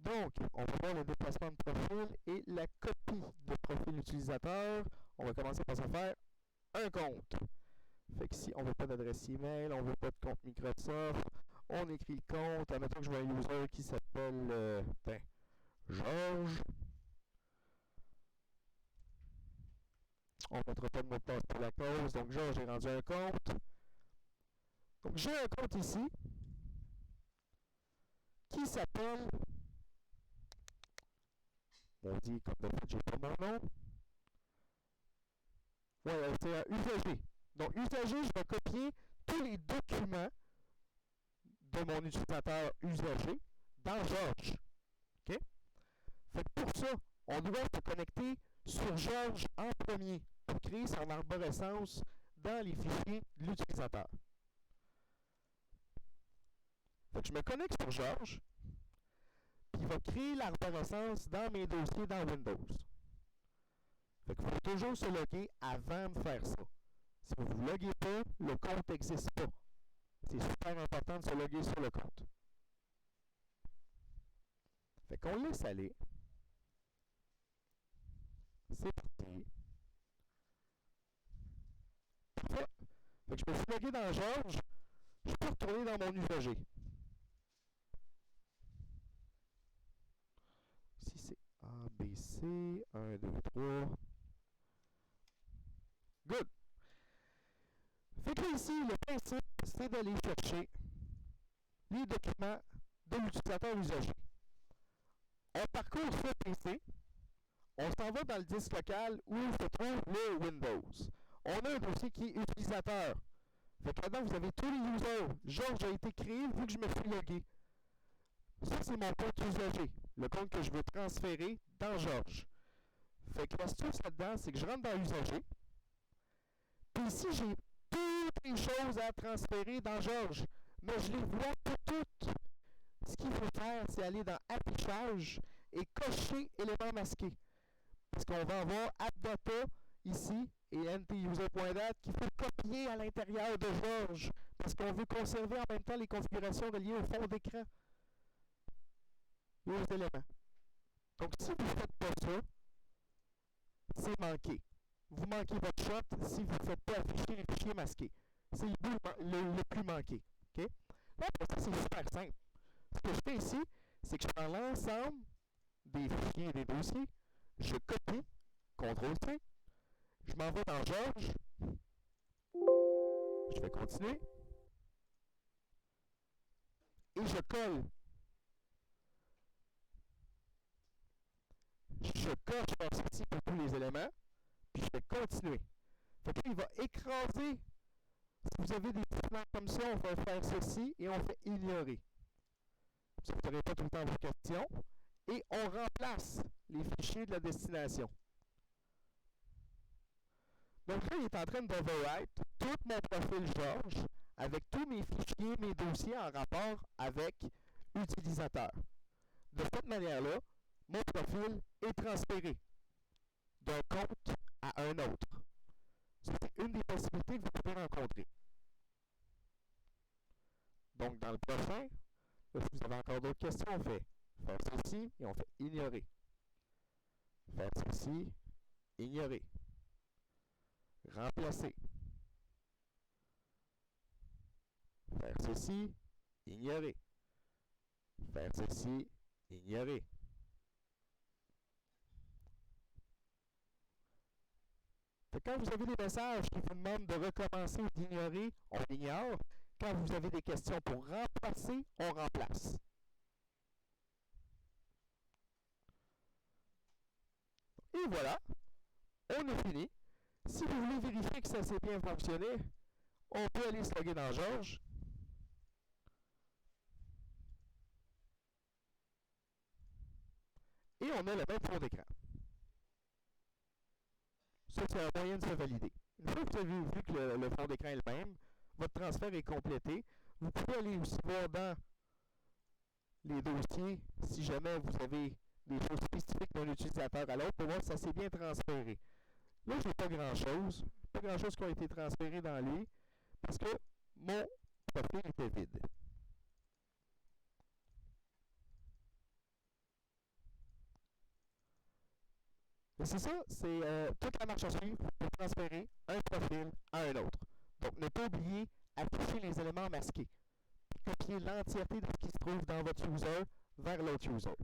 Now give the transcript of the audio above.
Donc, on va voir le déplacement de profil et la copie de profil utilisateur. On va commencer par se faire un compte. Fait que si on ne veut pas d'adresse email, on ne veut pas de compte Microsoft, on écrit le compte. Admettons que je vois un user qui s'appelle Georges. On ne mettra pas de mot de passe pour la cause. Donc, Georges, j'ai rendu un compte. Donc, j'ai un compte ici qui s'appelle... On dit, comme de fait, j'ai pas mon nom. Ouais, c'est un usager. Donc, usager, je vais copier tous les documents de mon utilisateur usager dans Georges. OK? Fait que pour ça, on doit se connecter sur Georges en premier pour créer son arborescence dans les fichiers de l'utilisateur. Fait que je me connecte sur Georges, puis il va créer l'arborescence dans mes dossiers dans Windows. Fait qu'il faut toujours se loguer avant de faire ça. Si vous ne vous loguez pas, le compte n'existe pas. C'est super important de se loguer sur le compte. Fait qu'on laisse aller. C'est parti. Parfait. Fait que je me suis logué dans Georges. Je peux retourner dans mon usager. Ici, c'est A, B, C. 1, 2, 3. Good. Fait que ici, le principe, c'est d'aller chercher les documents de l'utilisateur usager. On parcourt ce PC. On s'en va dans le disque local où se trouve le Windows. On a un dossier qui est utilisateur. Fait que là-dedans, vous avez tous les users. Georges a été créé vu que je me suis logué. Ça, c'est mon compte usager. Le compte que je veux transférer dans Georges. Fait que l'astuce là-dedans, c'est que je rentre dans usager. Puis ici, j'ai toutes les choses à transférer dans Georges. Mais je les vois pas toutes. Ce qu'il faut faire, c'est aller dans Affichage et cocher éléments masqués. Parce qu'on va avoir AppData ici et ntuser.dat qu'il faut copier à l'intérieur de Georges. Parce qu'on veut conserver en même temps les configurations reliées au fond d'écran. Et aux éléments. Donc, si vous ne faites pas ça, c'est manqué. Vous manquez votre shot si vous ne faites pas afficher les fichiers masqués. C'est le plus manqué. Okay? Là, après ça, c'est super simple. Ce que je fais ici, c'est que je prends l'ensemble des fichiers et des dossiers, je copie, CTRL-C, je m'en vais dans Georges, je fais continuer, et je colle. Je coche par ceci pour tous les éléments, puis je fais continuer. Fait que là, il va écraser. Si vous avez des petits plans comme ça, on va faire ceci et on fait ignorer. Ça ne ferait pas tout le temps vos questions. Et on remplace les fichiers de la destination. Donc là, il est en train d'overwrite tout mon profil Georges avec tous mes fichiers, mes dossiers en rapport avec utilisateur. De cette manière-là, mon profil est transféré d'un compte à un autre. C'est une des possibilités que vous pouvez rencontrer. Donc, dans le prochain, là, si vous avez encore d'autres questions, on fait faire ceci et on fait ignorer. Faire ceci, ignorer. Remplacer. Faire ceci, ignorer. Faire ceci, ignorer. Quand vous avez des messages qui vous demandent de recommencer ou d'ignorer, on ignore. Quand vous avez des questions pour remplacer, on remplace. Et voilà, on a fini. Si vous voulez vérifier que ça s'est bien fonctionné, on peut aller se loguer dans Georges. Et on a le même fond d'écran. Ça, c'est un moyen de se valider. Une fois que vous avez vu que le fond d'écran est le même, votre transfert est complété. Vous pouvez aller aussi voir dans les dossiers si jamais vous avez des choses spécifiques d'un utilisateur à l'autre pour voir si ça s'est bien transféré. Là, je n'ai pas grand-chose. Pas grand-chose qui a été transféré dans lui parce que mon profil était vide. Et c'est ça, c'est toute la marche à suivre pour transférer un profil à un autre. Donc, ne pas oublier afficher les éléments masqués. Copier l'entièreté de ce qui se trouve dans votre user vers l'autre user.